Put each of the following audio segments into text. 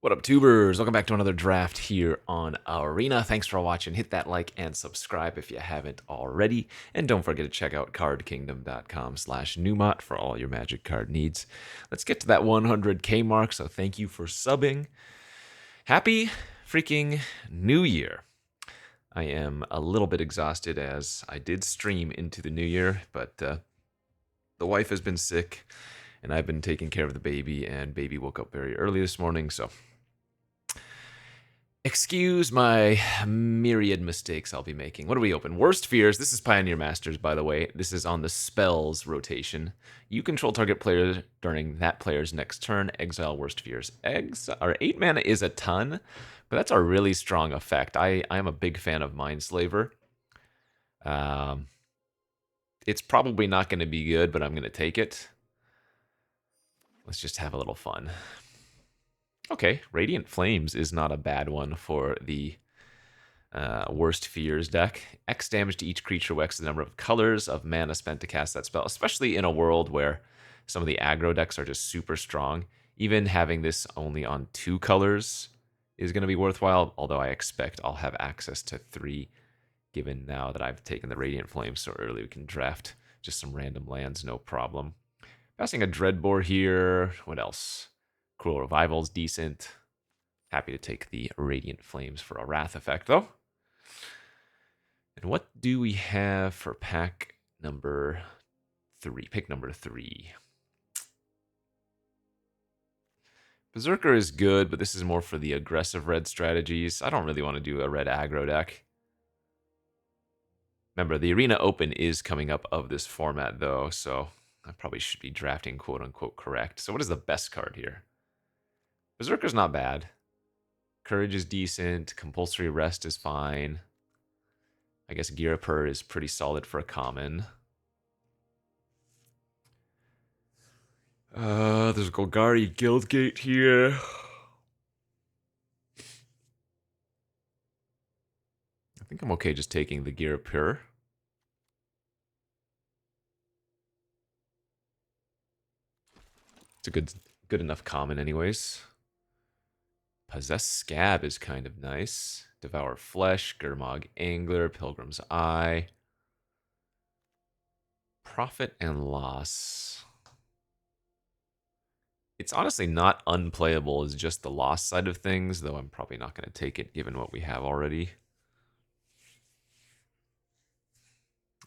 What up, tubers? Welcome back to another draft here on Arena. Thanks for watching. Hit that like and subscribe if you haven't already. And don't forget to check out cardkingdom.com/Numot for all your Magic card needs. Let's get to that 100K mark, so thank you for subbing. Happy freaking New Year. I am a little bit exhausted as I did stream into the new year, but the wife has been sick, and I've been taking care of the baby, and baby woke up very early this morning, so excuse my myriad mistakes I'll be making. What do we open? Worst Fears. This is Pioneer Masters, by the way. This is on the spells rotation. You control target player during that player's next turn. Exile Worst Fears. 8 mana is a ton, but that's a really strong effect. I am a big fan of Mindslaver. It's probably not going to be good, but I'm going to take it. Let's just have a little fun. Okay, Radiant Flames is not a bad one for the Worst Fears deck. X damage to each creature X the number of colors of mana spent to cast that spell, especially in a world where some of the aggro decks are just super strong. Even having this only on 2 colors is going to be worthwhile, although I expect I'll have access to 3, given now that I've taken the Radiant Flames so early we can draft just some random lands, no problem. Passing a Dreadbore here. What else? Cruel Revival's decent. Happy to take the Radiant Flames for a Wrath effect, though. And what do we have for pack number 3? Pick number 3. Berserker is good, but this is more for the aggressive red strategies. I don't really want to do a red aggro deck. Remember, the Arena Open is coming up of this format, though, so I probably should be drafting quote-unquote correct. So what is the best card here? Berserker's not bad. Courage is decent. Compulsory Rest is fine. I guess Girapur is pretty solid for a common. There's Golgari Guildgate here. I think I'm okay just taking the Girapur. It's a good enough common anyways. Possess Scab is kind of nice. Devour Flesh, Gurmag Angler, Pilgrim's Eye. Profit and Loss. It's honestly not unplayable as just the loss side of things, though I'm probably not going to take it given what we have already.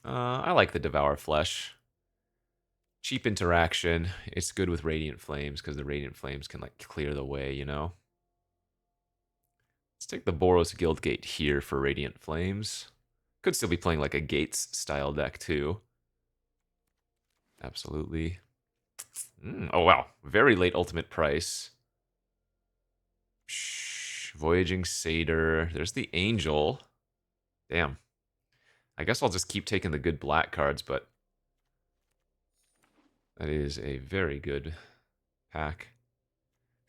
I like the Devour Flesh. Cheap interaction. It's good with Radiant Flames because the Radiant Flames can like clear the way, you know? Let's take the Boros Guildgate here for Radiant Flames. Could still be playing like a Gates style deck too. Absolutely. Oh wow, very late ultimate price. Voyaging Satyr. There's the Angel. Damn. I guess I'll just keep taking the good black cards, but that is a very good pack.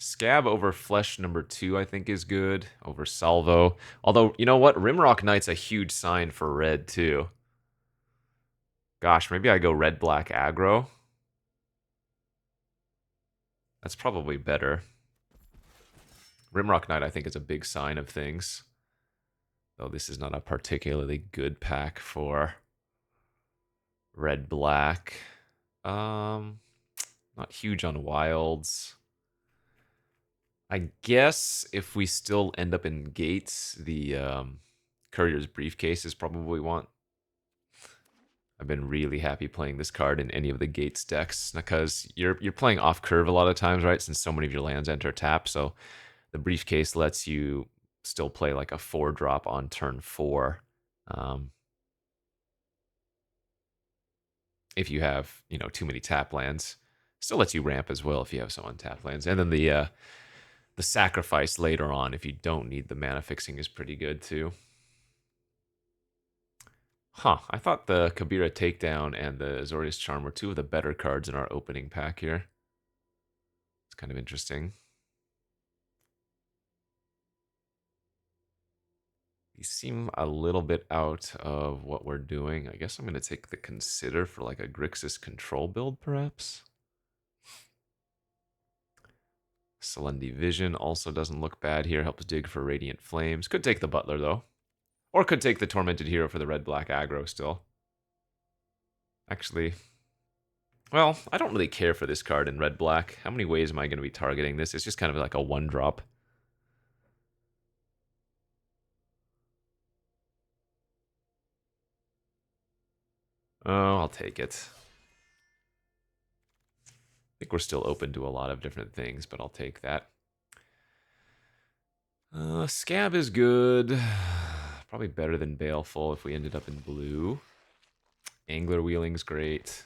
Scab over Flesh number 2, I think, is good. Over Salvo. Although, you know what? Rimrock Knight's a huge sign for red, too. Gosh, maybe I go red-black aggro. That's probably better. Rimrock Knight, I think, is a big sign of things. Though this is not a particularly good pack for red-black. Not huge on wilds. I guess if we still end up in Gates, the Courier's Briefcase is probably what we want. I've been really happy playing this card in any of the Gates decks because you're playing off curve a lot of times, right? Since so many of your lands enter tap, so the Briefcase lets you still play like a 4-drop on turn 4. If you have, you know, too many tap lands, still lets you ramp as well if you have some untapped lands, and then the sacrifice later on, if you don't need the mana fixing, is pretty good too. Huh, I thought the Kabira Takedown and the Azorius Charm were 2 of the better cards in our opening pack here. It's kind of interesting. These seem a little bit out of what we're doing. I guess I'm going to take the Consider for like a Grixis control build, perhaps. Selendi Vision also doesn't look bad here. Helps dig for Radiant Flames. Could take the Butler, though. Or could take the Tormented Hero for the red-black aggro still. Actually, well, I don't really care for this card in red-black. How many ways am I going to be targeting this? It's just kind of like a one-drop. Oh, I'll take it. I think we're still open to a lot of different things, but I'll take that. Scab is good. Probably better than Baleful if we ended up in blue. Angler Wheeling's great.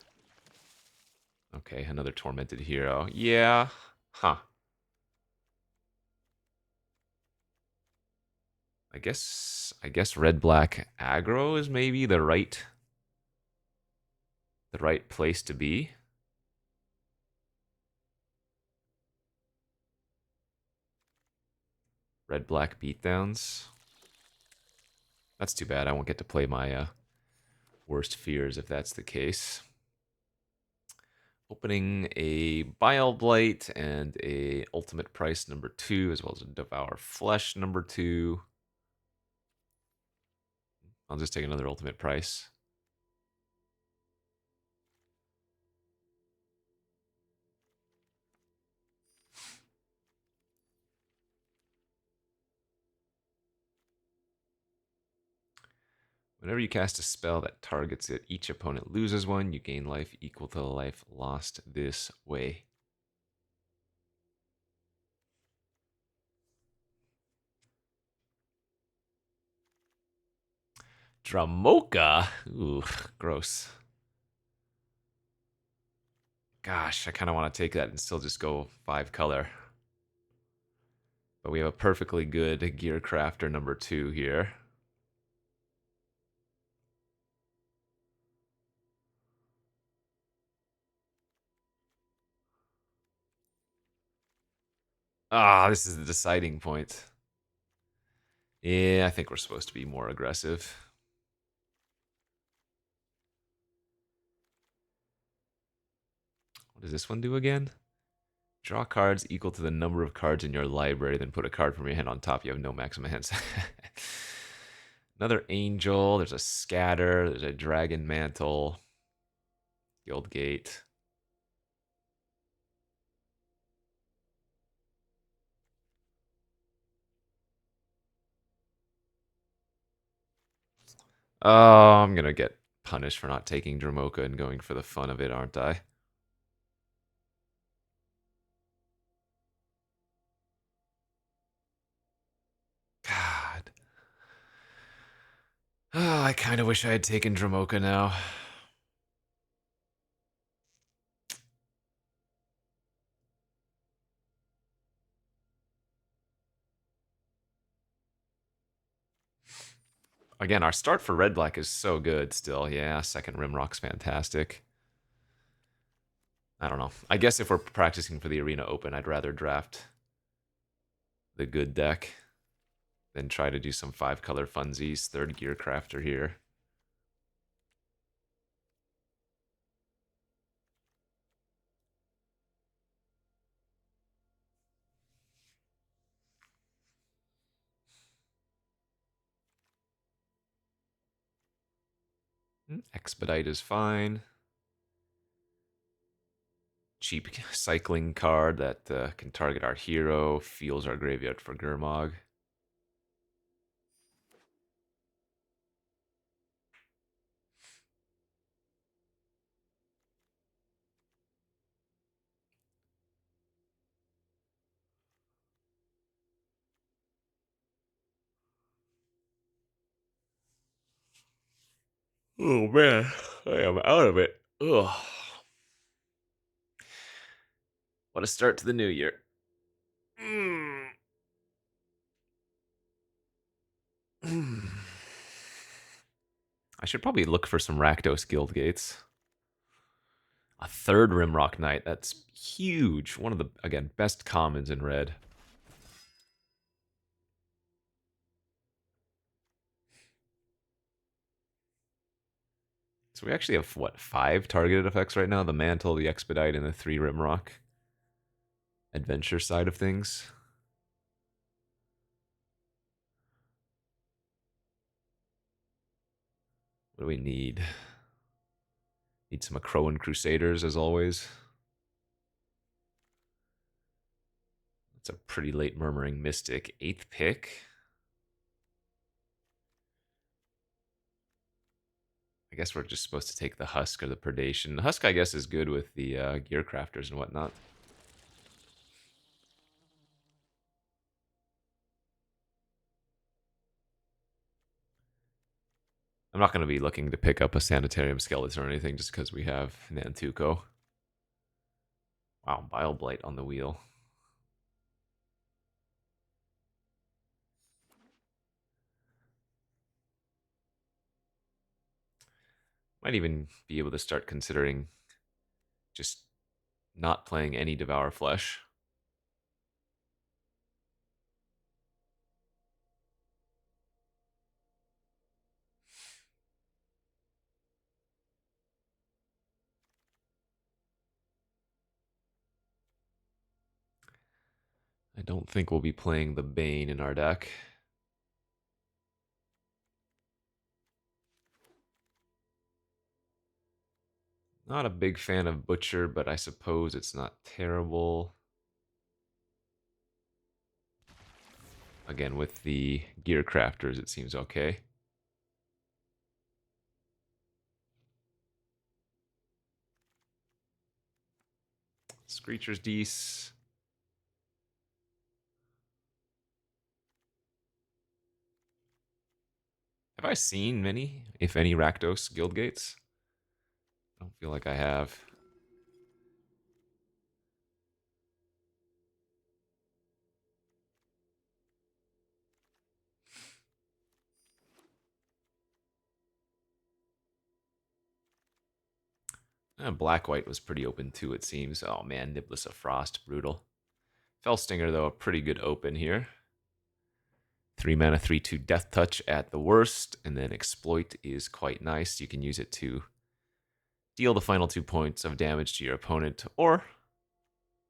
Okay, another Tormented Hero. Yeah. Huh. I guess red-black aggro is maybe the right place to be. Red-black beatdowns. That's too bad. I won't get to play my worst fears if that's the case. Opening a Bile Blight and a Ultimate Price #2, as well as a Devour Flesh #2. I'll just take another Ultimate Price. Whenever you cast a spell that targets it, each opponent loses one. You gain life equal to the life lost this way. Dramoka? Ooh, gross. Gosh, I kind of want to take that and still just go 5-color. But we have a perfectly good Gear Crafter #2 here. Ah, this is the deciding point. Yeah, I think we're supposed to be more aggressive. What does this one do again? Draw cards equal to the number of cards in your library, then put a card from your hand on top. You have no maximum hands. Another Angel. There's a Scatter. There's a Dragon Mantle. Guild Gate. Oh, I'm going to get punished for not taking Dramoka and going for the fun of it, aren't I? God. Oh, I kind of wish I had taken Dramoka now. Again, our start for red-black is so good still. Yeah, second Rimrock's fantastic. I don't know. I guess if we're practicing for the Arena Open, I'd rather draft the good deck than try to do some 5-color funsies. Third Gear Crafter here. Expedite is fine. Cheap cycling card that can target our hero, fuels our graveyard for Gurmag. Oh man, I am out of it. Ugh. What a start to the new year. I should probably look for some Rakdos Guild Gates. A third Rimrock Knight. That's huge. One of the, again, best commons in red. So we actually have, what, 5 targeted effects right now? The Mantle, the Expedite, and the 3 Rimrock. adventure side of things. What do we need? Need some Crowan Crusaders, as always. It's a pretty late Murmuring Mystic. 8th pick. I guess we're just supposed to take the Husk or the Predation. The Husk, I guess, is good with the Gear Crafters and whatnot. I'm not going to be looking to pick up a Sanitarium Skeleton or anything just because we have Nantuko. Wow, Bile Blight on the wheel. Might even be able to start considering just not playing any Devour Flesh. I don't think we'll be playing the Bane in our deck. Not a big fan of Butcher, but I suppose it's not terrible. Again, with the Gear Crafters, it seems okay. Screecher's Deece. Have I seen many, if any, Rakdos Guildgates? I don't feel like I have. Black-White was pretty open too, it seems. Oh man, Niblis of Frost, brutal. Fellstinger, though, a pretty good open here. 3 mana, 3/2 Death Touch at the worst, and then Exploit is quite nice. You can use it to deal the final 2 points of damage to your opponent, or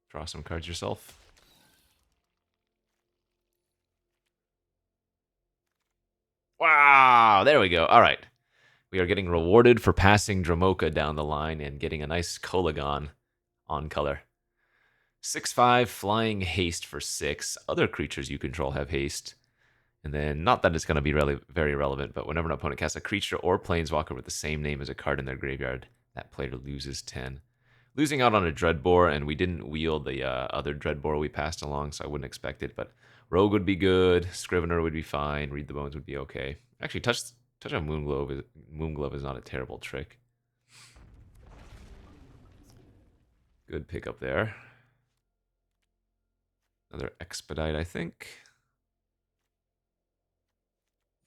draw some cards yourself. Wow, there we go. All right. We are getting rewarded for passing Dramoka down the line and getting a nice Kolagon on color. 6/5 Flying Haste for 6. Other creatures you control have haste. And then, not that it's going to be really very relevant, but whenever an opponent casts a creature or planeswalker with the same name as a card in their graveyard, that player loses 10. Losing out on a Dreadbore, and we didn't wield the other Dreadbore we passed along, so I wouldn't expect it. But Rogue would be good, Scrivener would be fine, Read the Bones would be okay. Actually, touch on Moonglove is not a terrible trick. Good pickup there. Another Expedite, I think.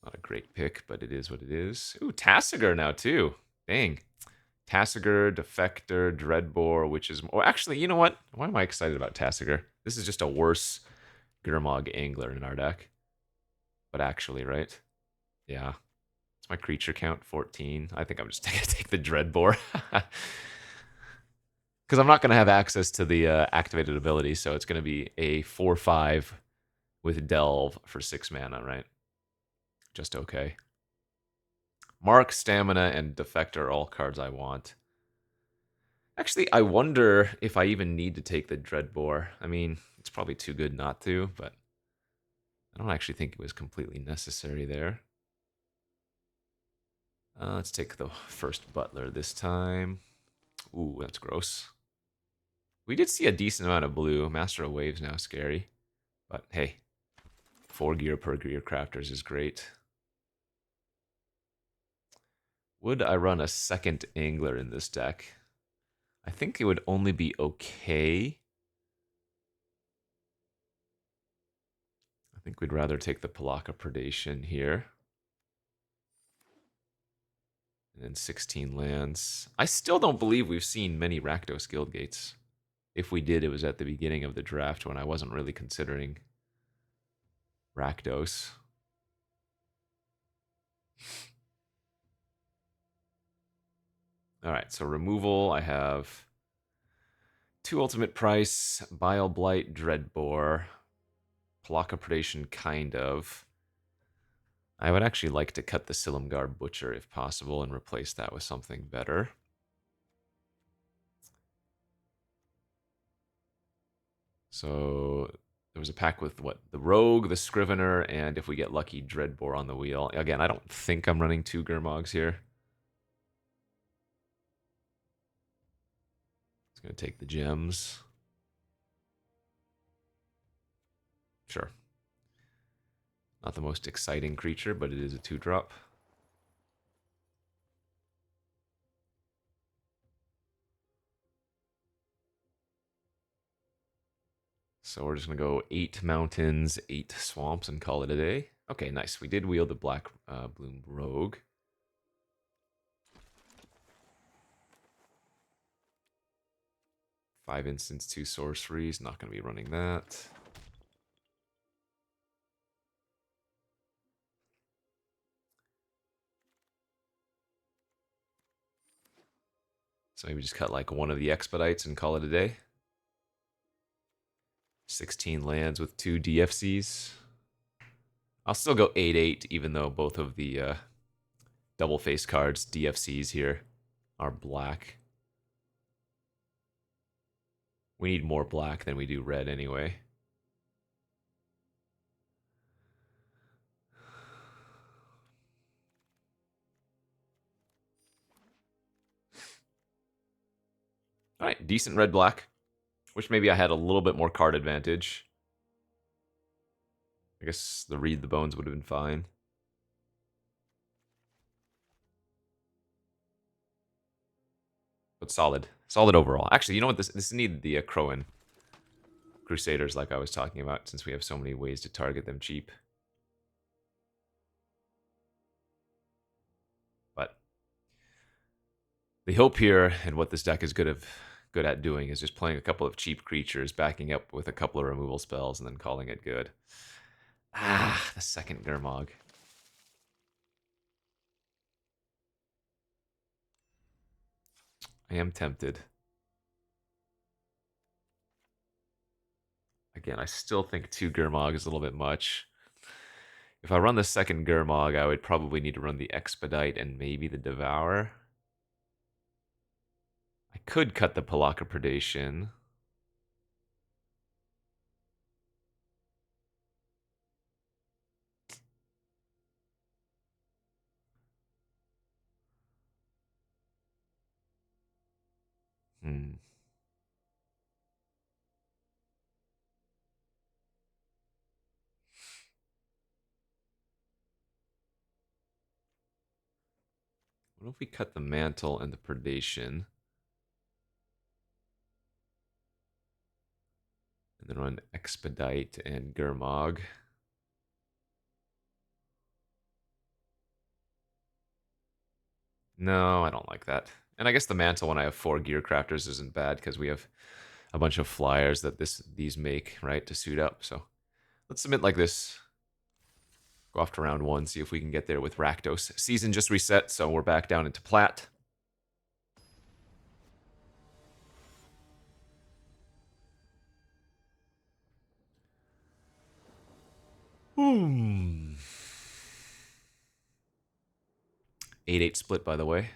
Not a great pick, but it is what it is. Ooh, Tasigur now, too. Dang. Tasigur, Defector, Dreadbore, which is... Oh, actually, you know what? Why am I excited about Tasigur? This is just a worse Gurmag Angler in our deck. But actually, right? Yeah. It's my creature count, 14. I think I'm just going to take the Dreadbore. Because I'm not going to have access to the activated ability, so it's going to be a 4/5 with Delve for 6 mana, right? Just okay. Mark, Stamina, and Defector are all cards I want. Actually, I wonder if I even need to take the Dreadbore. I mean, it's probably too good not to, but I don't actually think it was completely necessary there. Let's take the first Butler this time. Ooh, that's gross. We did see a decent amount of blue. Master of Waves now scary. But hey, 4 gear per Gear Crafters is great. Would I run a second Angler in this deck? I think it would only be okay. I think we'd rather take the Palaka Predation here. And then 16 lands. I still don't believe we've seen many Rakdos Guildgates. If we did, it was at the beginning of the draft when I wasn't really considering Rakdos. All right, so removal, I have 2 ultimate price, Bile Blight, Dreadbore, Palaka Predation, kind of. I would actually like to cut the Silumgar Butcher if possible and replace that with something better. So there was a pack with what? The Rogue, the Scrivener, and if we get lucky, Dreadbore on the wheel. Again, I don't think I'm running 2 Gurmogs here. It's going to take the gems. Sure. Not the most exciting creature, but it is a 2-drop. So we're just going to go 8 mountains, 8 swamps, and call it a day. Okay, nice. We did wield the Black Bloom Rogue. 5 instants, 2 sorceries. Not going to be running that. So maybe just cut like one of the expedites and call it a day. 16 lands with 2 DFCs. I'll still go 8/8, even though both of the double face cards, DFCs here, are black. We need more black than we do red anyway. All right, decent red-black. Wish maybe I had a little bit more card advantage. I guess the Read the Bones would have been fine. But solid. Solid overall. Actually, you know what? This needed the Crowan Crusaders like I was talking about, since we have so many ways to target them cheap. But the hope here, and what this deck is good at doing, is just playing a couple of cheap creatures, backing up with a couple of removal spells, and then calling it good. Ah, the second Gurmog. I am tempted. Again, I still think 2 Gurmog is a little bit much. If I run the second Gurmog, I would probably need to run the Expedite and maybe the Devour. I could cut the Palaka Predation. Hmm. What if we cut the Mantle and the Predation? And then run Expedite and Gurmog. No, I don't like that. And I guess the Mantle when I have 4 Gear Crafters isn't bad, because we have a bunch of flyers that these make, right, to suit up. So let's submit like this. Go off to round 1, see if we can get there with Rakdos. Season just reset, so we're back down into Plat. Hmm. 8/8 split, by the way.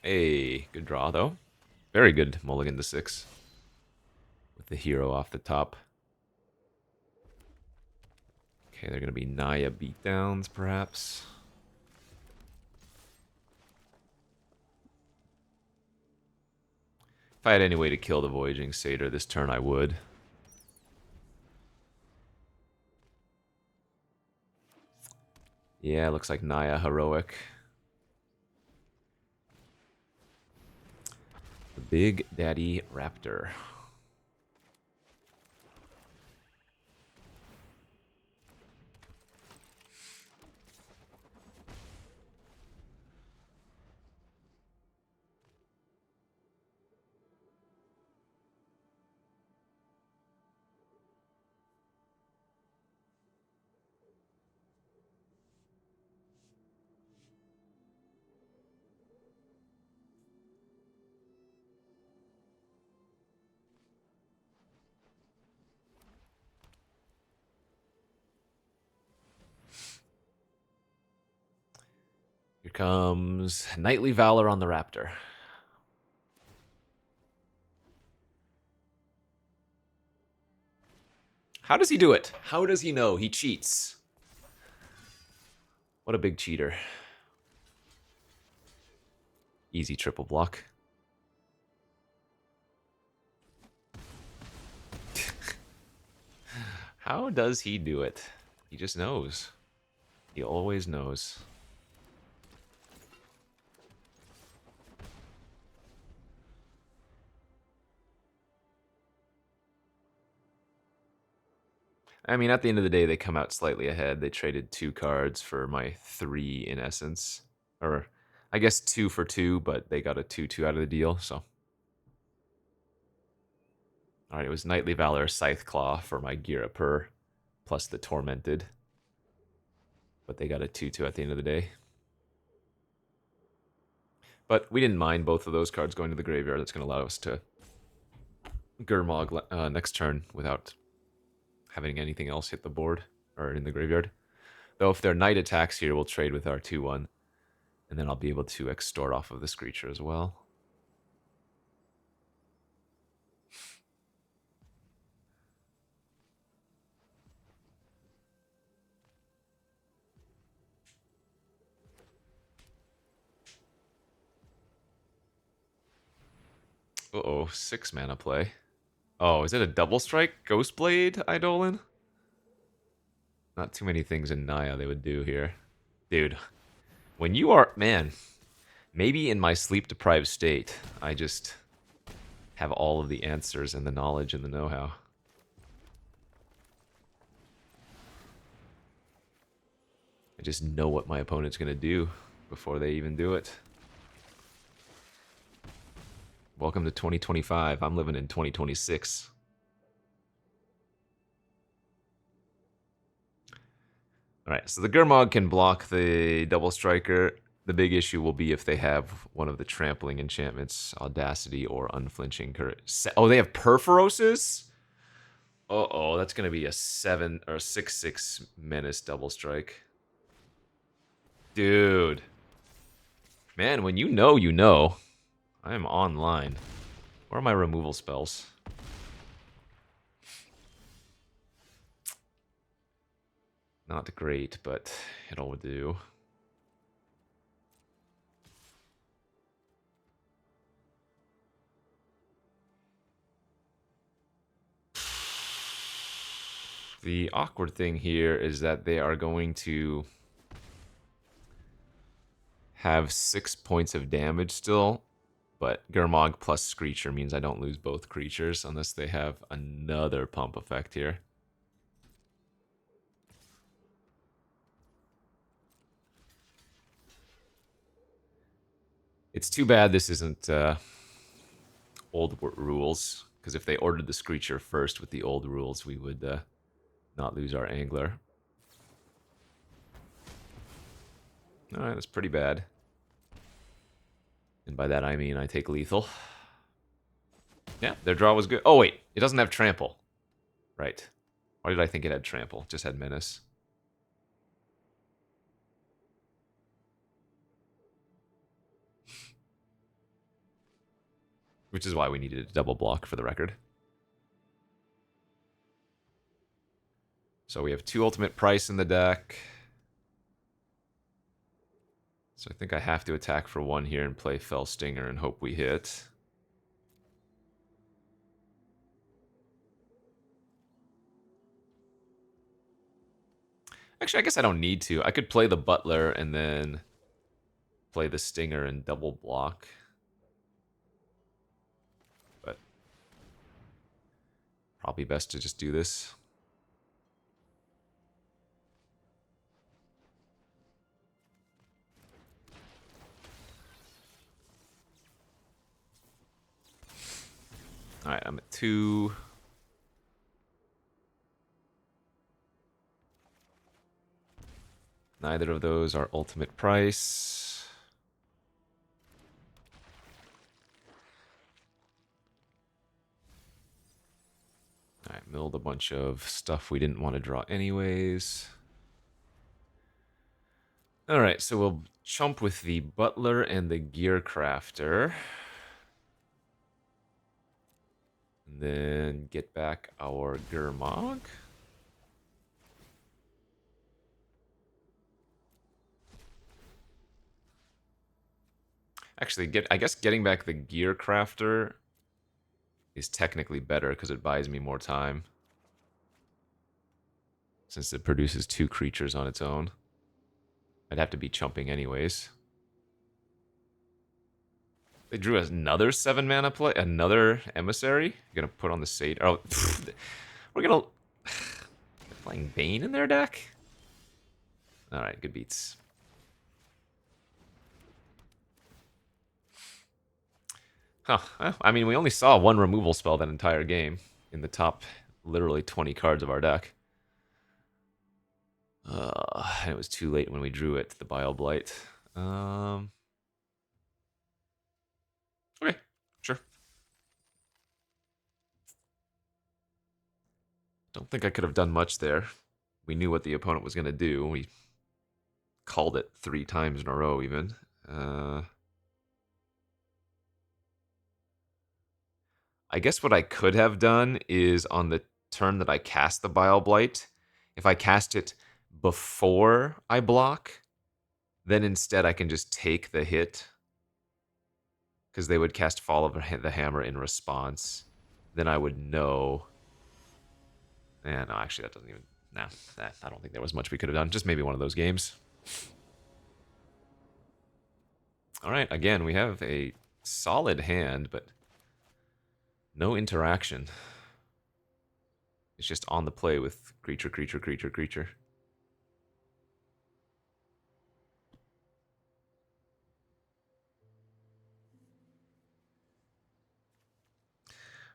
Hey, good draw, though. Very good mulligan to 6. With the hero off the top. Okay, they're going to be Naya beatdowns, perhaps. If I had any way to kill the Voyaging Satyr this turn, I would. Yeah, looks like Naya heroic. The Big Daddy Raptor. comes Knightly Valor on the Raptor. How does he do it? How does he know? He cheats. What a big cheater. Easy triple block. How does he do it? He just knows. He always knows. I mean, at the end of the day, they come out slightly ahead. They traded 2 cards for my 3 in essence. Or, I guess 2 for 2, but they got a 2/2 out of the deal, so. Alright, it was Knightly Valor, Scytheclaw for my Gira Per, plus the Tormented. But they got a 2/2 at the end of the day. But we didn't mind both of those cards going to the graveyard. That's going to allow us to Gurmag next turn without having anything else hit the board or in the graveyard. Though if their Knight attacks here, we'll trade with our 2/1. And then I'll be able to extort off of this creature as well. Uh-oh, 6 mana play. Oh, is it a double strike? Ghostblade, Eidolon? Not too many things in Naya they would do here. Dude, when you are... Man, maybe in my sleep-deprived state, I just have all of the answers and the knowledge and the know-how. I just know what my opponent's going to do before they even do it. Welcome to 2025. I'm living in 2026. Alright, so the Gurmag can block the double striker. The big issue will be if they have one of the trampling enchantments, Audacity or Unflinching Courage. Oh, they have Perforoses? Uh-oh, that's going to be a 7 or 6/6 Menace double strike. Dude. Man, when you know, you know. I am online. Where are my removal spells? Not great, but it'll do. The awkward thing here is that they are going to have 6 points of damage still, but Gurmag plus Screecher means I don't lose both creatures unless they have another pump effect here. It's too bad this isn't old rules, because if they ordered the Screecher first with the old rules, we would not lose our Angler. Alright, that's pretty bad. And by that I mean I take lethal. Yeah, their draw was good. Oh wait, it doesn't have trample. Right. Why did I think it had trample? It just had menace. Which is why we needed a double block for the record. So we have 2 ultimate price in the deck. So I think I have to attack for 1 here and play Fell Stinger and hope we hit. Actually, I guess I don't need to. I could play the Butler and then play the Stinger and double block. But probably best to just do this. Alright, I'm at 2. Neither of those are ultimate price. Alright, milled a bunch of stuff we didn't want to draw anyways. All right, so we'll chump with the Butler and the Gear Crafter. And then get back our Gurmag. Actually, I guess getting back the Gear Crafter is technically better because it buys me more time. Since it produces 2 creatures on its own. I'd have to be chumping anyways. They drew another 7 mana play, another Emissary. You're gonna put on the Sage. Oh, we're gonna. They're playing Bane in their deck? Alright, good beats. Huh. Well, I mean, we only saw 1 removal spell that entire game in the top literally 20 cards of our deck. And it was too late when we drew it, the Bile Blight. Okay, sure. Don't think I could have done much there. We knew what the opponent was going to do. We called it 3 times in a row, even. I guess what I could have done is on the turn that I cast the Bile Blight, if I cast it before I block, then instead I can just take the hit. Because they would cast Fall of the Hammer in response. Then I would know. No, actually, that doesn't even. Nah, I don't think there was much we could have done. Just maybe one of those games. All right, again, we have a solid hand, but no interaction. It's just on the play with creature, creature, creature, creature.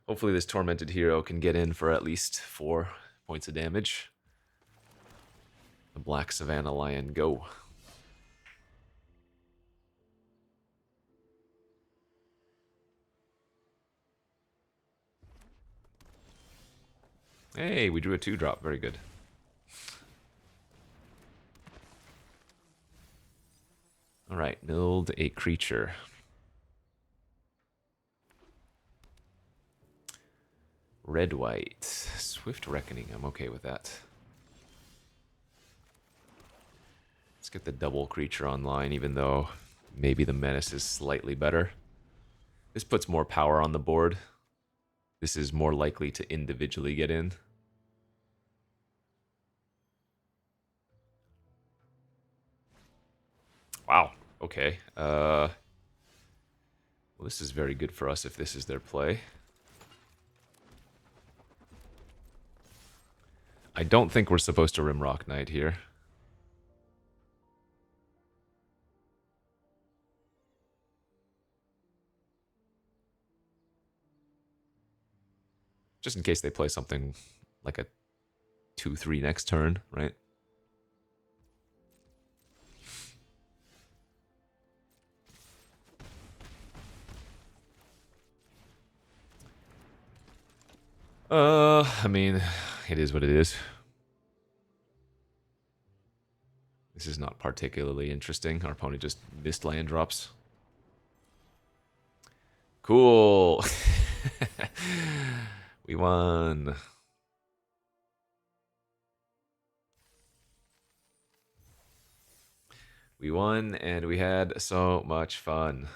Hopefully this Tormented Hero can get in for at least 4 points of damage. The Black Savannah Lion, go. Hey, we drew a 2-drop. Very good. Alright, milled a creature. Red-white. Swift Reckoning. I'm okay with that. Let's get the double creature online, even though maybe the Menace is slightly better. This puts more power on the board. This is more likely to individually get in. Wow. Okay. Well, this is very good for us if this is their play. I don't think we're supposed to Rimrock Knight here. Just in case they play something like a 2-3 next turn, right? I mean, it is what it is. This is not particularly interesting. Our opponent just missed land drops. Cool. We won. We won, and we had so much fun.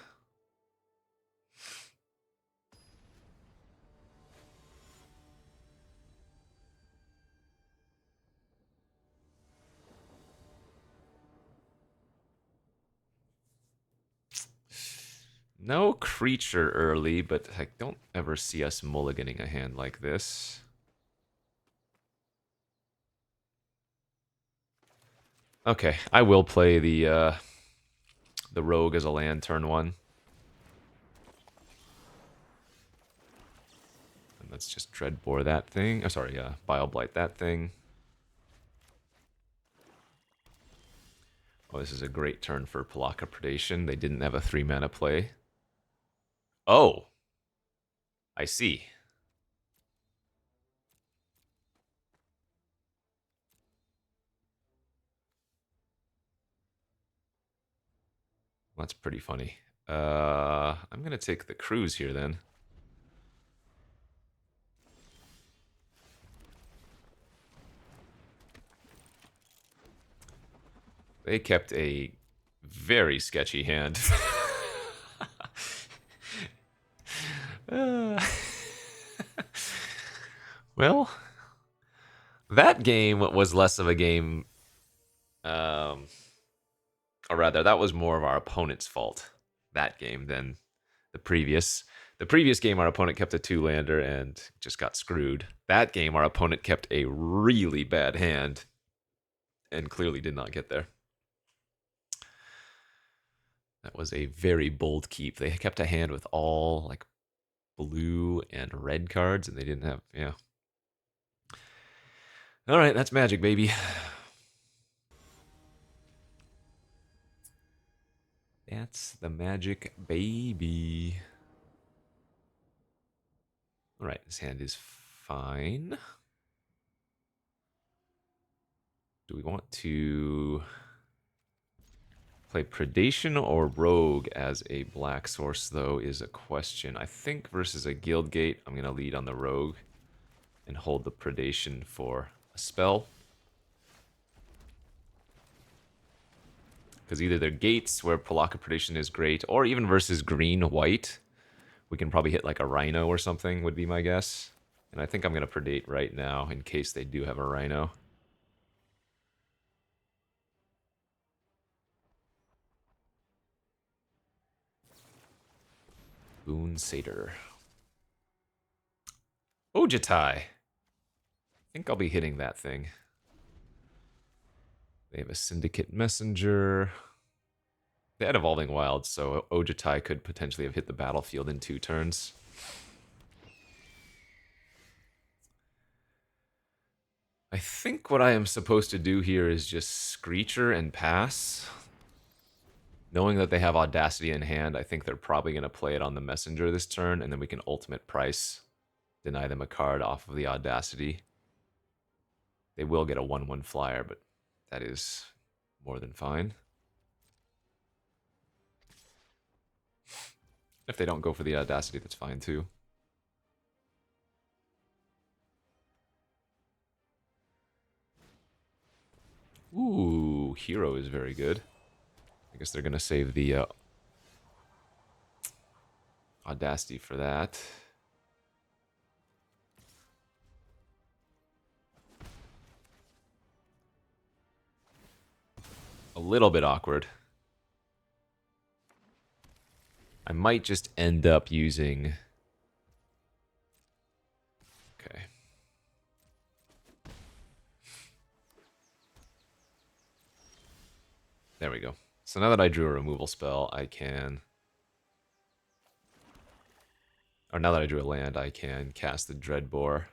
No creature early, but I don't ever see us mulliganing a hand like this. Okay, I will play the rogue as a land turn 1. And let's just Dreadbore that thing. Oh, sorry, Bile Blight that thing. Oh, this is a great turn for Pelakka Predation. They didn't have a 3-mana play. Oh! I see. That's pretty funny. I'm gonna take the cruise here then. They kept a very sketchy hand. Well, that game was less of a game, or rather, that was more of our opponent's fault, that game, than the previous. The previous game, our opponent kept a 2-lander and just got screwed. That game, our opponent kept a really bad hand and clearly did not get there. That was a very bold keep. They kept a hand with all like blue and red cards, and they didn't have, yeah. All right, that's Magic, baby. That's the Magic, baby. All right, this hand is fine. Do we want to play Predation or Rogue as a black source, though, is a question. I think versus a Guildgate, I'm going to lead on the Rogue and hold the Predation for a spell. Because either they're gates, where Palaka Predation is great, or even versus green-white, we can probably hit like a Rhino or something, would be my guess. And I think I'm going to Predate right now, in case they do have a Rhino. Boon Satyr. Ojitai. I think I'll be hitting that thing. They have a Syndicate Messenger. They had Evolving Wilds, so Ojitai could potentially have hit the battlefield in 2 turns. I think what I am supposed to do here is just Screecher and pass. Knowing that they have Audacity in hand, I think they're probably going to play it on the Messenger this turn, and then we can Ultimate Price, deny them a card off of the Audacity. They will get a 1/1 flyer, but that is more than fine. If they don't go for the Audacity, that's fine too. Ooh, Hero is very good. I guess they're going to save the Audacity for that. A little bit awkward. I might just end up using... Okay. There we go. So now that I drew a removal spell, I can... Or now that I drew a land, I can cast the Dreadbore.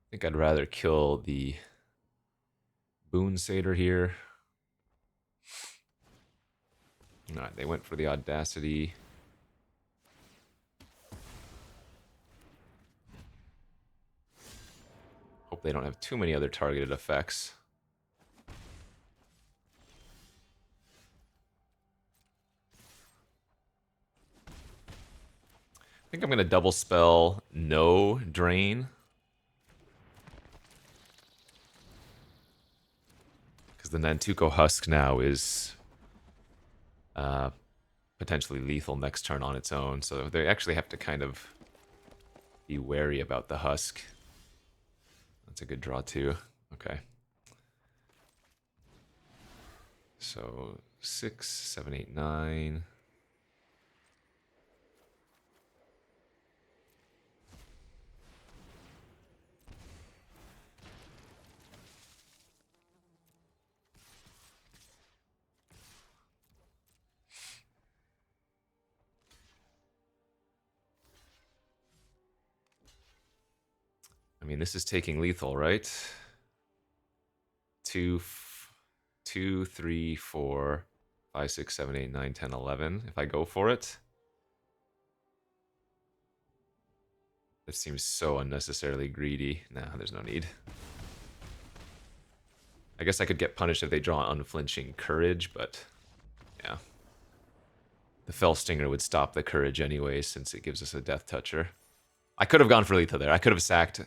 I think I'd rather kill the Boon Satyr here. Alright, they went for the Audacity. Hope they don't have too many other targeted effects. I think I'm going to double spell no drain. Because the Nantuko Husk now is potentially lethal next turn on its own. So they actually have to kind of be wary about the Husk. That's a good draw too. Okay. So 6, 7, 8, 9. I mean, this is taking lethal, right? 2, 3, 4, 5, 6, 7, 8, 9, 10, 11. If I go for it. This seems so unnecessarily greedy. Nah, there's no need. I guess I could get punished if they draw Unflinching Courage, but yeah. The Fell Stinger would stop the Courage anyway, since it gives us a Death Toucher. I could have gone for lethal there. I could have sacked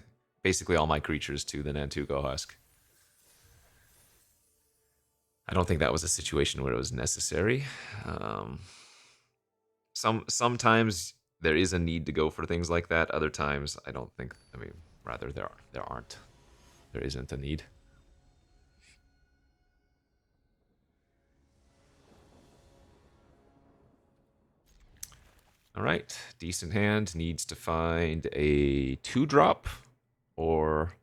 basically all my creatures to the Nantuko Husk. I don't think that was a situation where it was necessary. Sometimes there is a need to go for things like that. Other times, I don't think. I mean, rather there aren't. There isn't a need. All right, decent hand needs to find a 2-drop or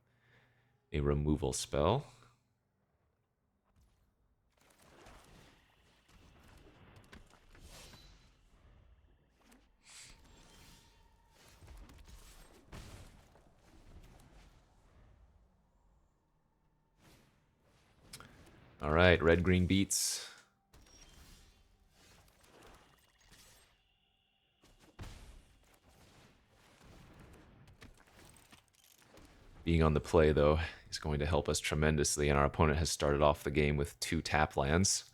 a removal spell. All right, red-green beats. Being on the play, though, is going to help us tremendously, and our opponent has started off the game with 2 tap lands.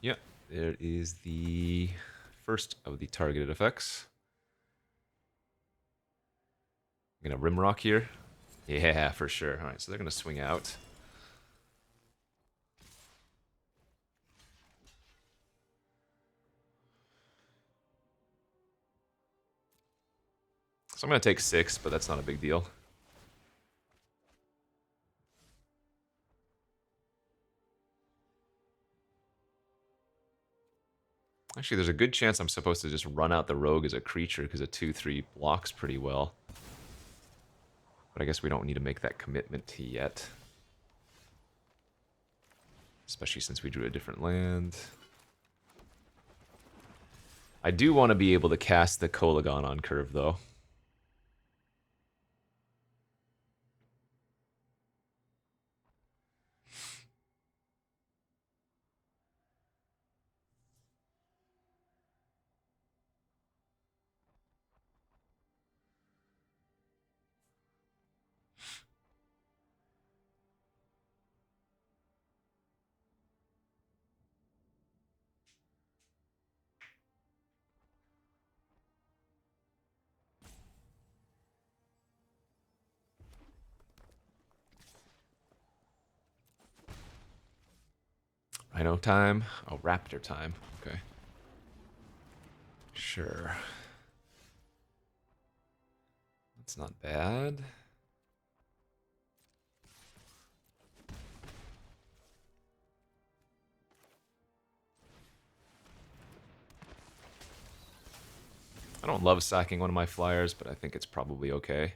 Yep, there is the first of the targeted effects. I'm gonna Rimrock here. Yeah, for sure. All right, so they're gonna swing out. So I'm gonna take 6, but that's not a big deal. Actually, there's a good chance I'm supposed to just run out the rogue as a creature because a 2/3 blocks pretty well. But I guess we don't need to make that commitment yet. Especially since we drew a different land. I do want to be able to cast the Kolagon on curve, though. Rhino time? Oh, Raptor time. Okay. Sure. That's not bad. I don't love sacking one of my flyers, but I think it's probably okay.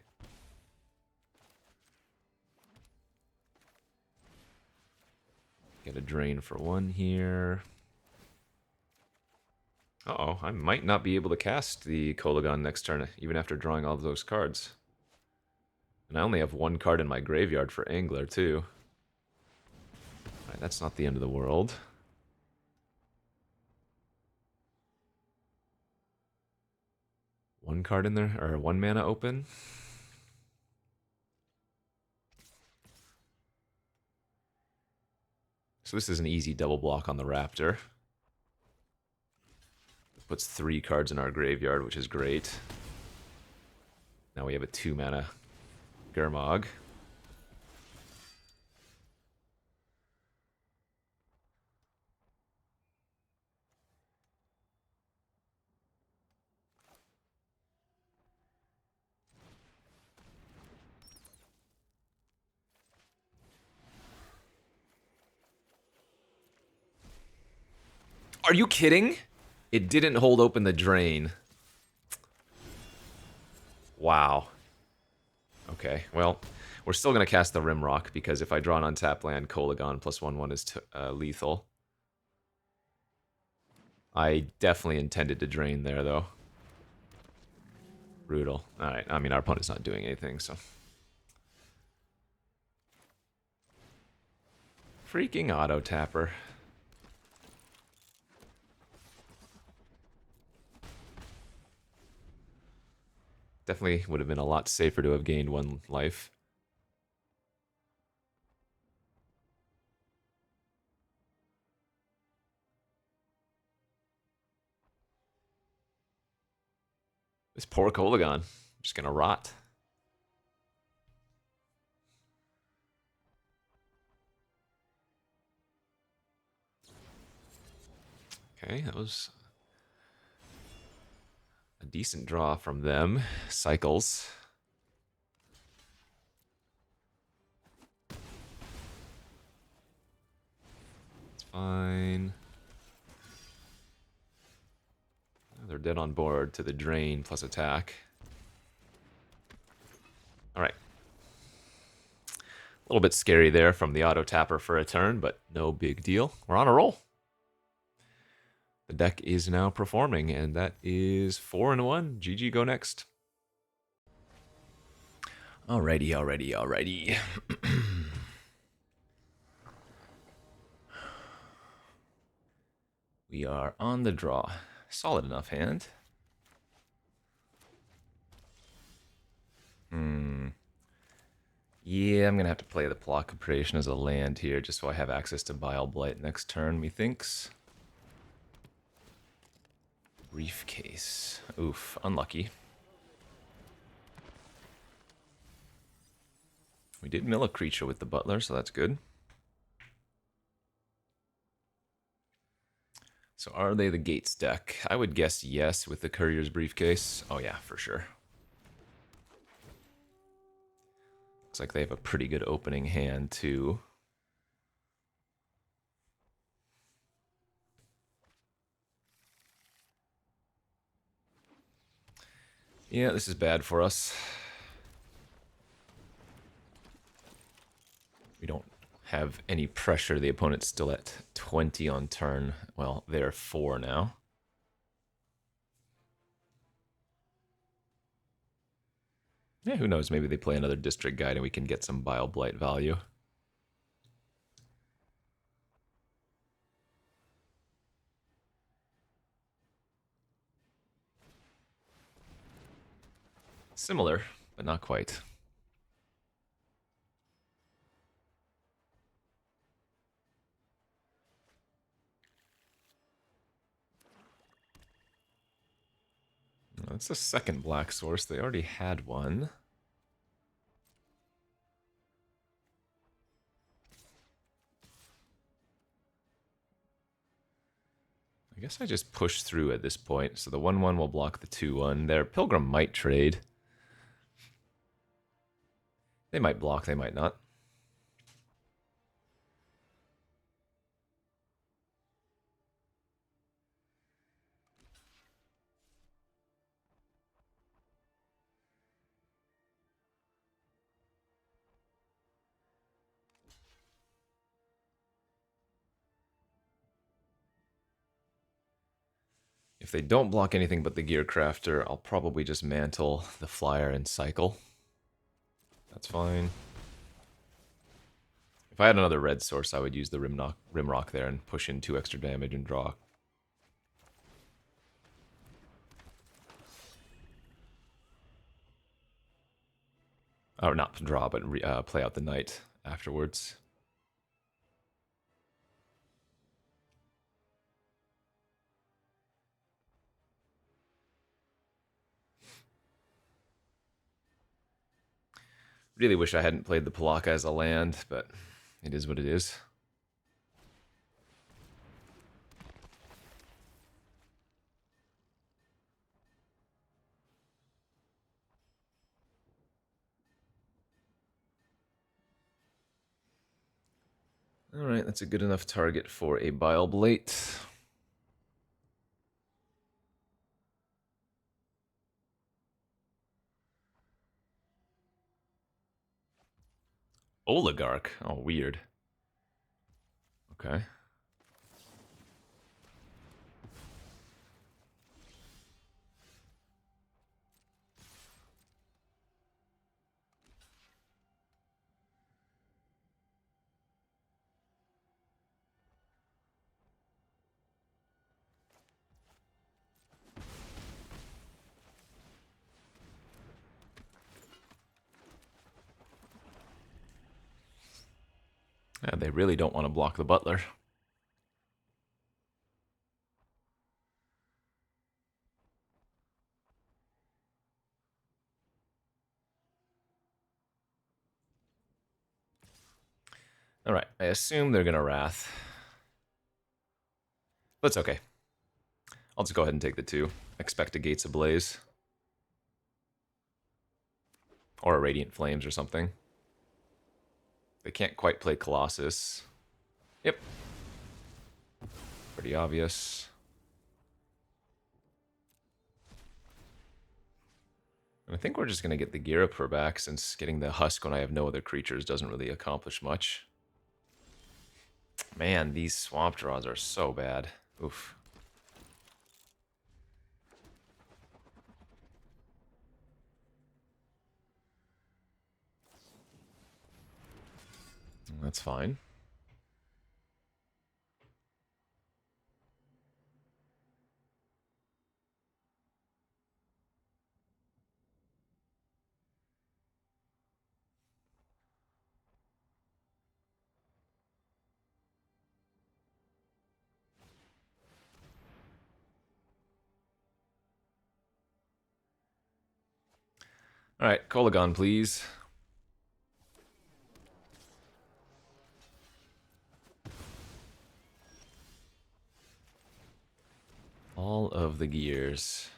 Get a drain for 1 here. Uh-oh, I might not be able to cast the Kolagon next turn, even after drawing all of those cards. And I only have 1 card in my graveyard for Angler, too. Alright, that's not the end of the world. One card in there, or 1 mana open. So this is an easy double block on the Raptor. Puts 3 cards in our graveyard, which is great. Now we have a 2 mana Gurmag. Are you kidding? It didn't hold open the drain. Wow. Okay, well, we're still going to cast the Rimrock, because if I draw an untapped land, Kolagon +1/1 is lethal. I definitely intended to drain there, though. Brutal. Alright, I mean, our opponent's not doing anything, so... Freaking auto-tapper. Definitely would have been a lot safer to have gained 1 life. This poor Kolagon. Just gonna rot. Okay, that was a decent draw from them. Cycles. It's fine. They're dead on board to the drain plus attack. Alright. A little bit scary there from the auto-tapper for a turn, but no big deal. We're on a roll. The deck is now performing, and that is 4-1. GG, go next. Alrighty. We are on the draw. Solid enough hand. Yeah, I'm going to have to play the Plot Corporation as a land here, just so I have access to Bile Blight next turn, methinks. Briefcase. Oof, unlucky. We did mill a creature with the Butler, so that's good. So are they the Gates deck? I would guess yes with the Courier's Briefcase. Oh yeah, for sure. Looks like they have a pretty good opening hand, too. Yeah, this is bad for us. We don't have any pressure. The opponent's still at 20 on turn. Well, they're 4 now. Yeah, who knows? Maybe they play another District Guide and we can get some Bile Blight value. Similar, but not quite. That's the second black source. They already had one. I guess I just push through at this point. So the 1/1 will block the 2/1. Their Pilgrim might trade. They might block, they might not. If they don't block anything but the Gear Crafter, I'll probably just mantle the Flyer and cycle. That's fine. If I had another red source, I would use the Rimrock there and push in 2 extra damage and draw. Or not draw, but play out the night afterwards. Really wish I hadn't played the Palaka as a land, but it is what it is. Alright, that's a good enough target for a Bile Blight. Oligarch. Oh, weird. Okay. Yeah, they really don't want to block the butler. All right, I assume they're gonna Wrath. But it's okay. I'll just go ahead and take the 2. Expect a Gates Ablaze. Or a Radiant Flames or something. They can't quite play Colossus. Yep. Pretty obvious. And I think we're just going to get the Girapur back, since getting the Husk when I have no other creatures doesn't really accomplish much. Man, these swamp draws are so bad. Oof. That's fine. Alright, Kolagon, please. All of the gears.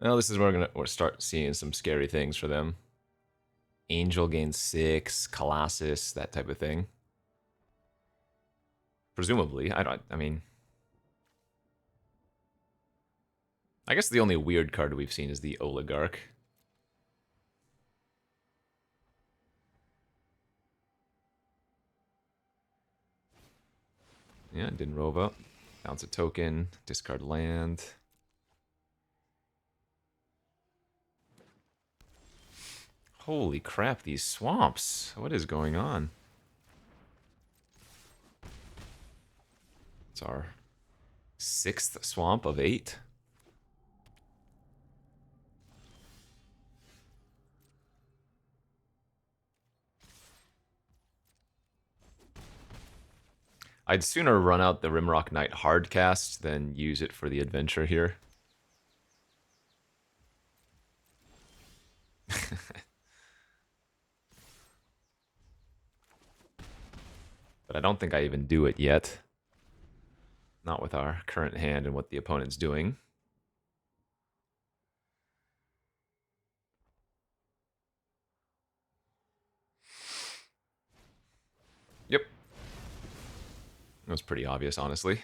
Well, this is where we're start seeing some scary things for them. Angel gains 6, Colossus, that type of thing. Presumably, I mean, I guess the only weird card we've seen is the Oligarch. Yeah, Dinrova. Bounce a token, discard land. Holy crap, these swamps. What is going on? It's our 6th swamp of 8. I'd sooner run out the Rimrock Knight hardcast than use it for the adventure here. But I don't think I even do it yet. Not with our current hand and what the opponent's doing. Yep. It was pretty obvious, honestly.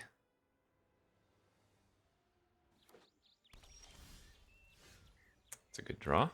It's a good draw.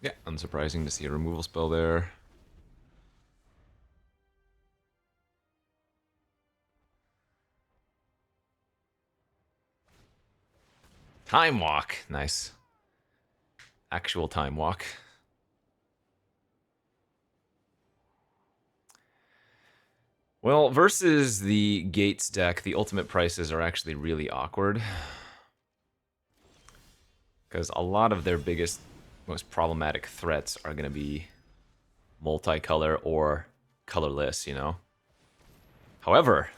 Yeah, unsurprising to see a removal spell there. Time Walk. Nice. Actual Time Walk. Well, versus the Gates deck, the ultimate prices are actually really awkward. Because a lot of their biggest, most problematic threats are going to be multicolor or colorless, you know. However,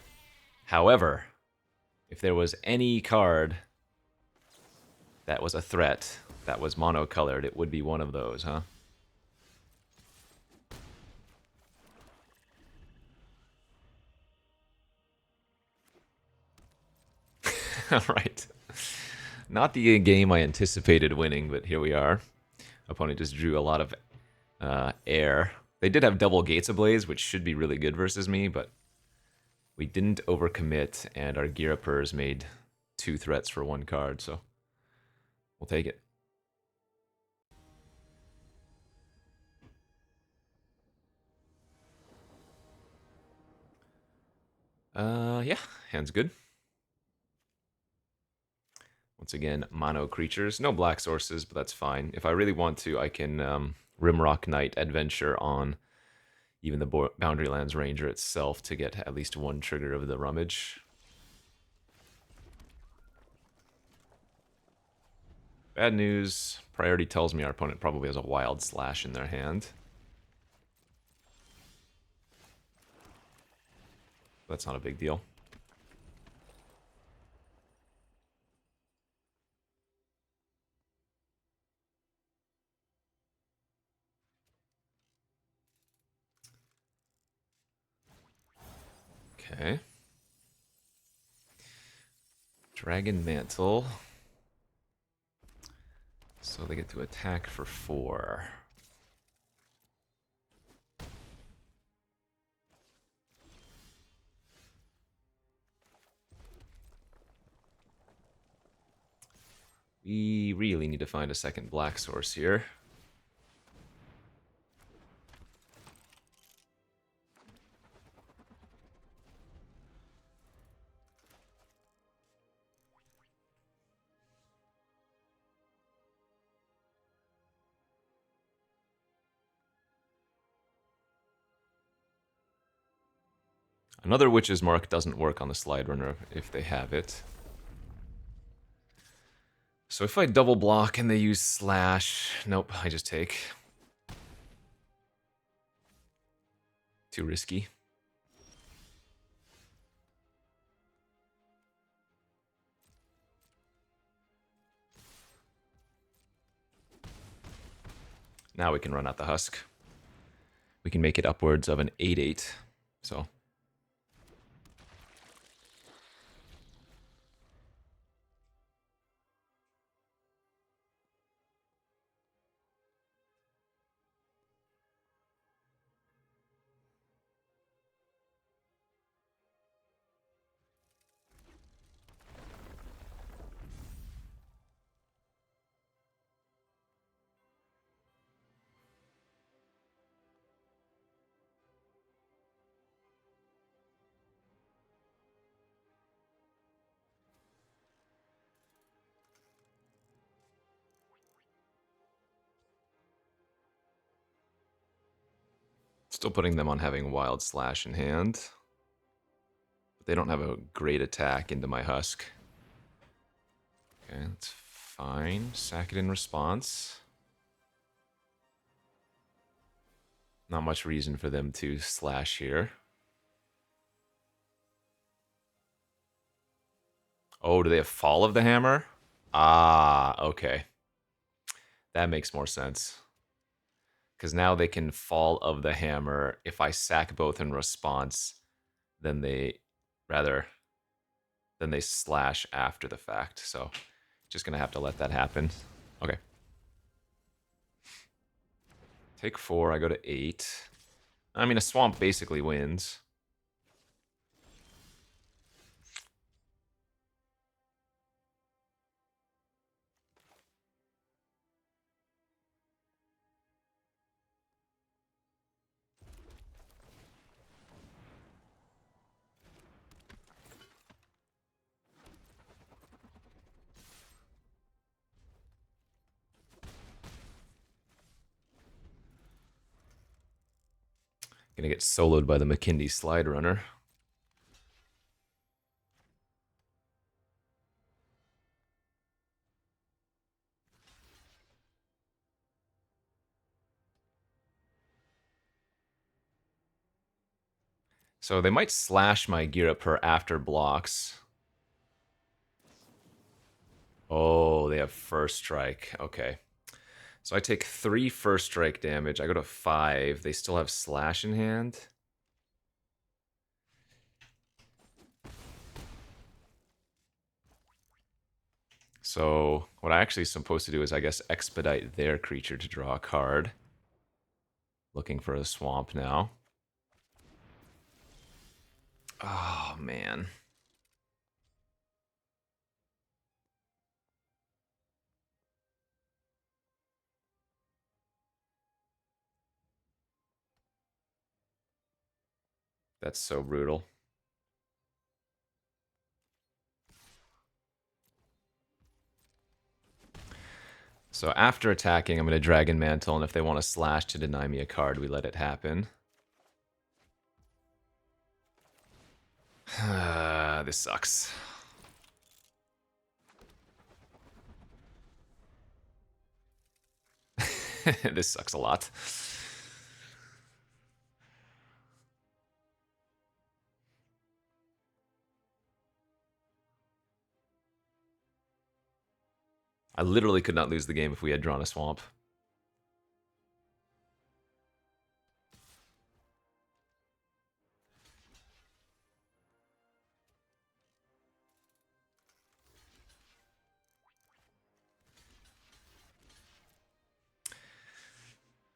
if there was any card that was a threat that was monocolored, it would be one of those, huh? All right. Not the game I anticipated winning, but here we are. Opponent just drew a lot of air. They did have double Gates Ablaze, which should be really good versus me, but we didn't overcommit, and our Gear Uppers made 2 threats for 1 card, so we'll take it. Yeah, hand's good. Once again, mono creatures. No black sources, but that's fine. If I really want to, I can Rimrock Knight Adventure on even the Boundary Lands Ranger itself to get at least 1 trigger of the Rummage. Bad news. Priority tells me our opponent probably has a Wild Slash in their hand. That's not a big deal. Okay. Dragon Mantle. So they get to attack for 4. We really need to find a second black source here. Another Witch's Mark doesn't work on the Slide Runner if they have it. So if I double block and they use Slash... Nope, I just take. Too risky. Now we can run out the Husk. We can make it upwards of an 8/8. So... Still putting them on having Wild Slash in hand. But they don't have a great attack into my Husk. Okay, that's fine. Sack it in response. Not much reason for them to slash here. Oh, do they have Fall of the Hammer? Ah, okay. That makes more sense. Because now they can Fall of the Hammer. If I sack both in response, then they slash after the fact. So just gonna have to let that happen. Okay. Take 4, I go to 8. I mean, a swamp basically wins. Gonna get soloed by the McKindy Slide Runner. So they might slash my gear up per after blocks. Oh, they have first strike. Okay. So I take 3 first strike damage. I go to 5. They still have slash in hand. So what I actually supposed to do is, I guess, expedite their creature to draw a card. Looking for a swamp now. Oh, man. That's so brutal. So after attacking, I'm going to Dragon Mantle, and if they want to slash to deny me a card, we let it happen. This sucks. This sucks a lot. I literally could not lose the game if we had drawn a swamp.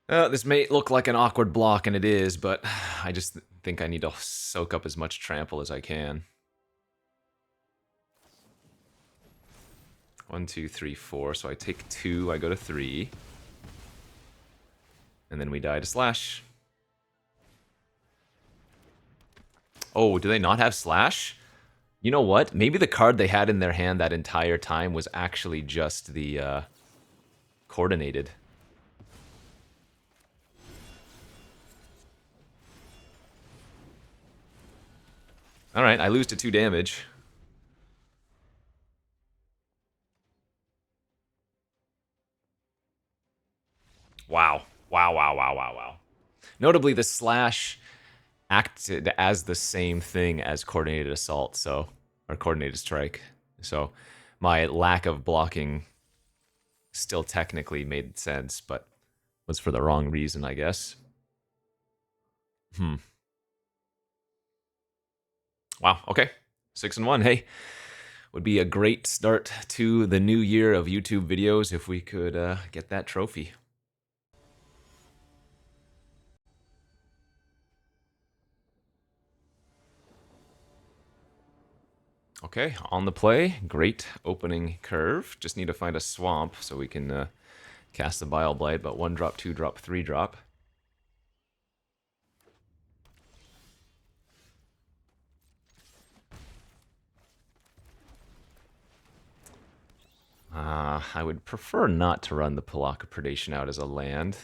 This may look like an awkward block, and it is, but I just think I need to soak up as much trample as I can. 1, 2, 3, 4. So I take 2, I go to 3. And then we die to slash. Oh, do they not have slash? You know what? Maybe the card they had in their hand that entire time was actually just the coordinated. Alright, I lose to 2 damage. Wow. Wow, wow, wow, wow, wow. Notably, the slash acted as the same thing as coordinated assault, so, or coordinated strike. So my lack of blocking still technically made sense, but was for the wrong reason, I guess. Wow, okay. 6-1. Hey, would be a great start to the new year of YouTube videos if we could get that trophy. Okay, on the play. Great opening curve. Just need to find a swamp so we can cast the Bile Blight, but 1 drop, 2 drop, 3 drop. I would prefer not to run the Palaka Predation out as a land.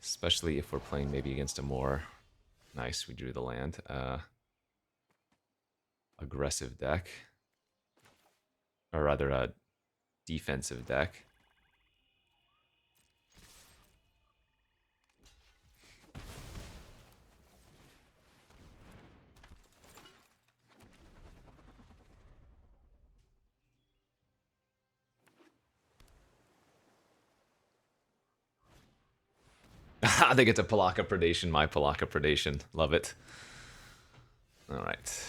Especially if we're playing maybe against a more... Nice, we drew the land. Aggressive deck. Or rather, a defensive deck. They get to Palaka Predation, my Palaka Predation. Love it. Alright.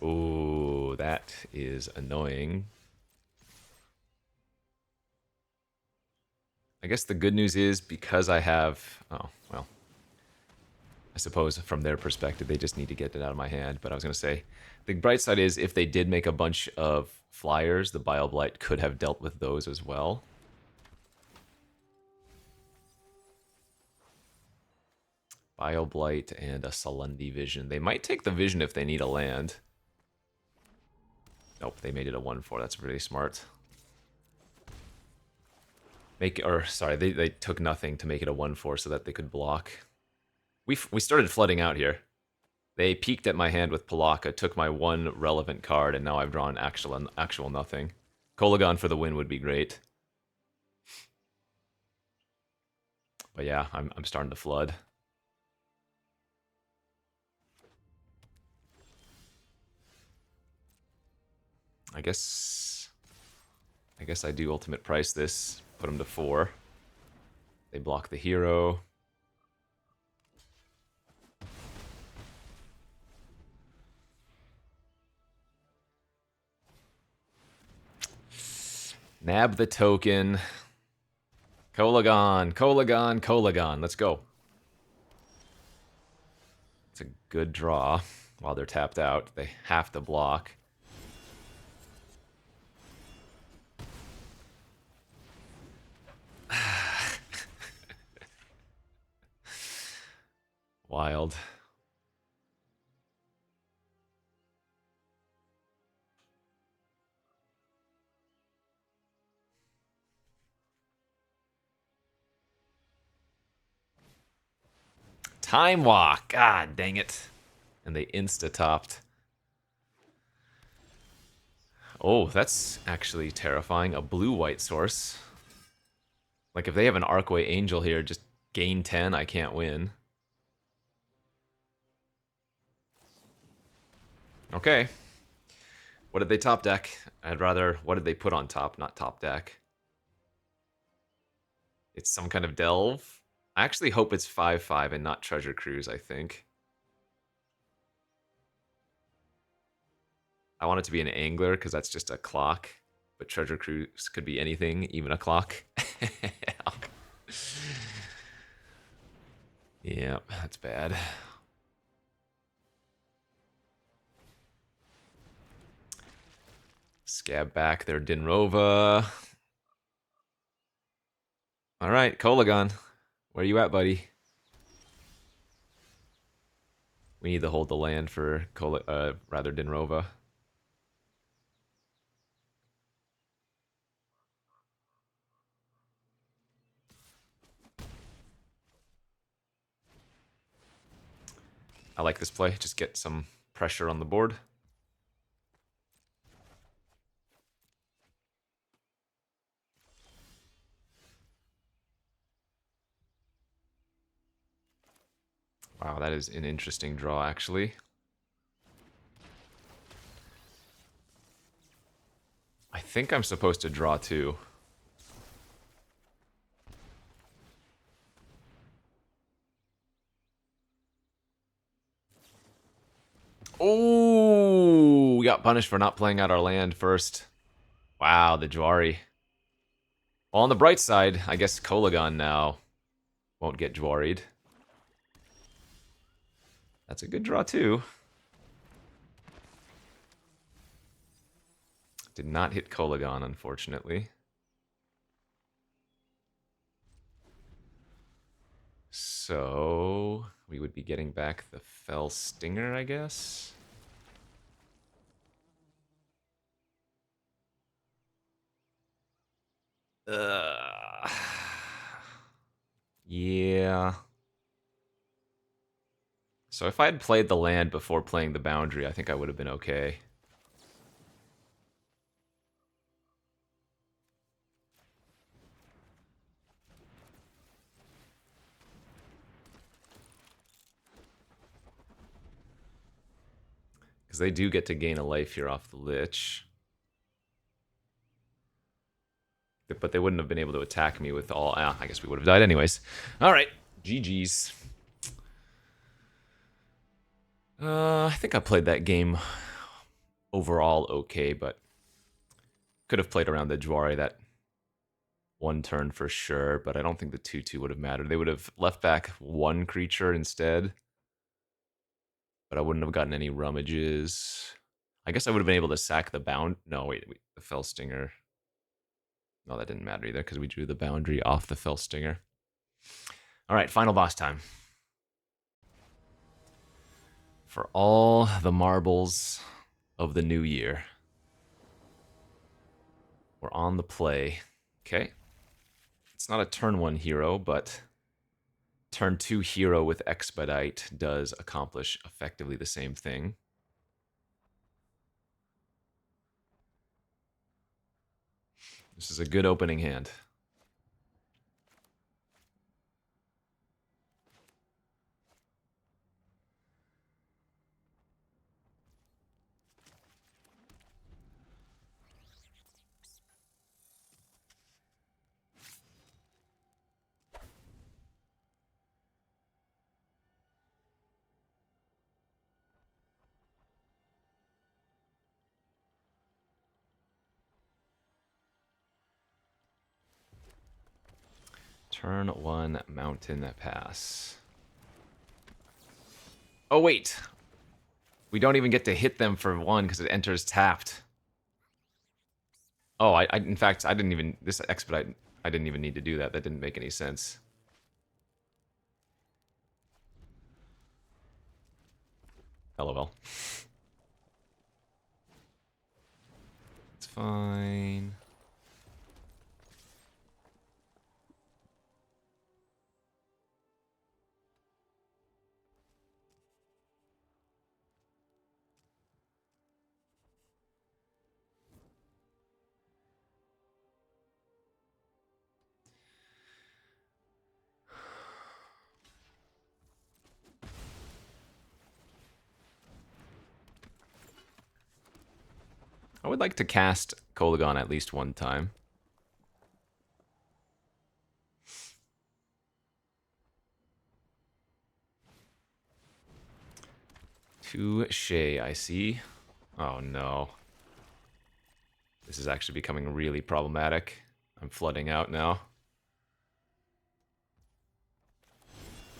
Ooh, that is annoying. I guess the good news is because I have... Oh, well. I suppose from their perspective, they just need to get it out of my hand. But I was going to say, the bright side is if they did make a bunch of flyers, the Bile Blight could have dealt with those as well. Bile Blight and a Salendi Vision. They might take the Vision if they need a land. Nope, they made it a 1-4. That's really smart. They took nothing to make it a 1-4 so that they could block. We started flooding out here. They peeked at my hand with Palaka, took my 1 relevant card, and now I've drawn actual nothing. Kolagon for the win would be great. But yeah, I'm starting to flood. I guess I do ultimate price this, put him to 4. They block the hero. Nab the token. Kolagon, Kolagon, Kolagon. Let's go. It's a good draw while they're tapped out. They have to block. Wild. Time walk. God dang it. And they insta-topped. Oh, that's actually terrifying. A blue-white source. Like, if they have an Arcway Angel here, just gain 10, I can't win. Okay. What did they top deck? I'd rather... What did they put on top, not top deck? It's some kind of delve? I actually hope it's 5/5 and not Treasure Cruise, I think. I want it to be an angler, because that's just a clock. But Treasure Cruise could be anything, even a clock. Yeah, that's bad. Scab back their Dinrova. Alright, Kolagon. Where you at, buddy? We need to hold the land for rather Dinrova. I like this play. Just get some pressure on the board. Wow, that is an interesting draw, actually. I think I'm supposed to draw 2. Oh, we got punished for not playing out our land first. Wow, the Jwari. Well, on the bright side, I guess Kolagon now won't get Jwaried. That's a good draw, too. Did not hit Kolagon, unfortunately. So we would be getting back the Fell Stinger, I guess. Yeah. So if I had played the land before playing the boundary, I think I would have been okay. Because they do get to gain a life here off the Lich. But they wouldn't have been able to attack me with all... I guess we would have died anyways. Alright, GG's. I think I played that game overall okay, but could have played around the Jwari that one turn for sure, but I don't think the 2/2 would have mattered. They would have left back 1 creature instead, but I wouldn't have gotten any rummages. I guess I would have been able to sack the bound... No, wait, the Fell Stinger. No, that didn't matter either, because we drew the boundary off the Fell Stinger. Alright, final boss time. For all the marbles of the new year. We're on the play. Okay. It's not a turn 1 hero, but turn 2 hero with Expedite does accomplish effectively the same thing. This is a good opening hand. Turn 1 Mountain Pass. Oh, wait. We don't even get to hit them for 1 because it enters tapped. Oh, in fact, I didn't even... This expedite, I didn't even need to do that. That didn't make any sense. LOL. It's fine. I would like to cast Kolagon at least one time. Touche, I see. Oh no. This is actually becoming really problematic. I'm flooding out now.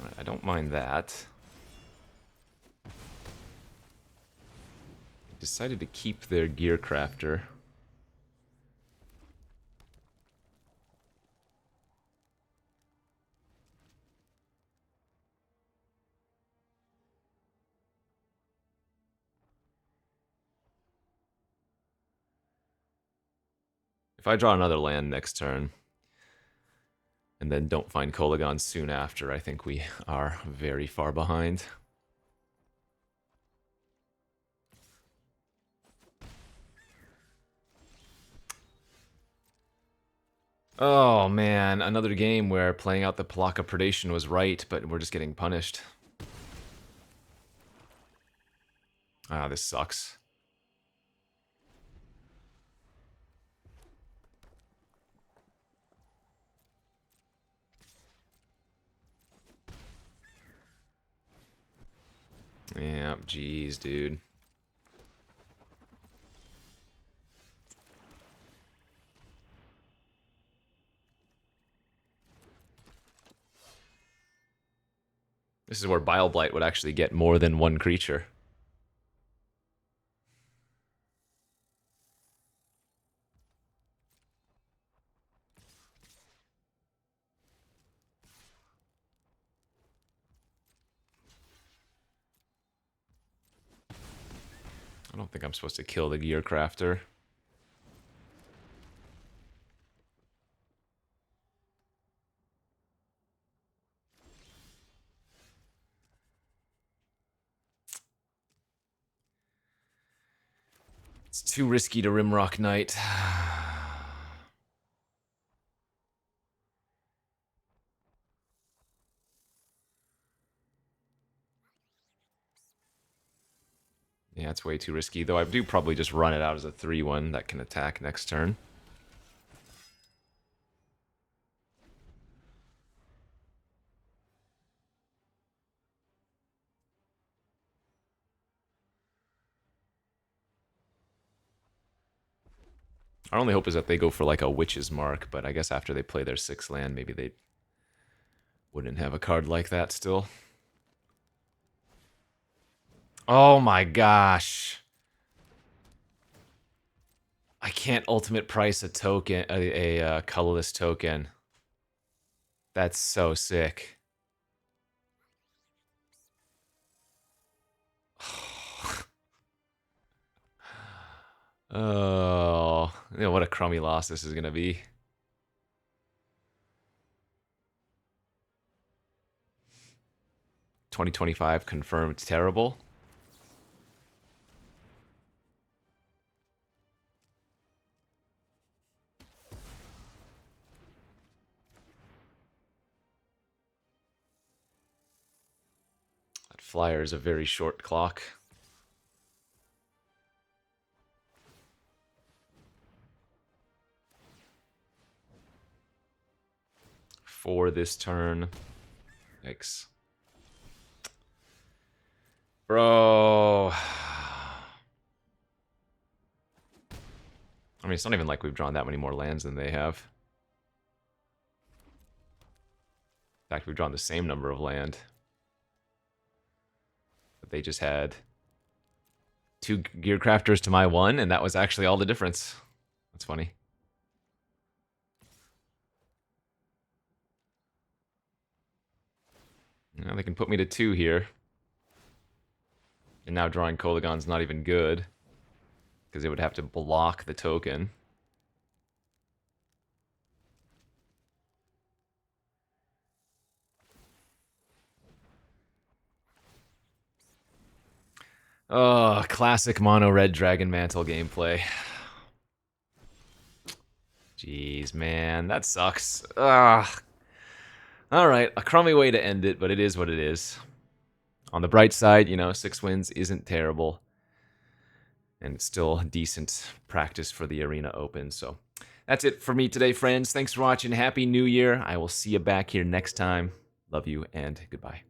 Alright, I don't mind that. Decided to keep their gear crafter. If I draw another land next turn, and then don't find Kolagon soon after, I think we are very far behind. Oh man, another game where playing out the Palaka Predation was right, but we're just getting punished. Ah, this sucks. Yeah, jeez, dude. This is where Bile Blight would actually get more than one creature. I don't think I'm supposed to kill the Gear Crafter. It's too risky to Rimrock Knight. Yeah, it's way too risky, though I do probably just run it out as a 3-1 that can attack next turn. Our only hope is that they go for like a Witch's Mark, but I guess after they play their 6th land, maybe they wouldn't have a card like that still. Oh my gosh. I can't ultimate price a token, a colorless token. That's so sick. Oh, you know, what a crummy loss this is going to be. $2025 confirmed terrible. Flyer is a very short clock. For this turn. Yikes. Bro. I mean, it's not even like we've drawn that many more lands than they have. In fact, we've drawn the same number of land. But they just had 2 Gear Crafters to my 1, and that was actually all the difference. That's funny. Now they can put me to 2 here. And now drawing Kolagon's not even good, because it would have to block the token. Oh, classic mono red Dragon Mantle gameplay. Jeez, man, that sucks. Ugh. Alright, a crummy way to end it, but it is what it is. On the bright side, you know, 6 wins isn't terrible. And it's still decent practice for the Arena Open. So that's it for me today, friends. Thanks for watching. Happy New Year. I will see you back here next time. Love you, and goodbye.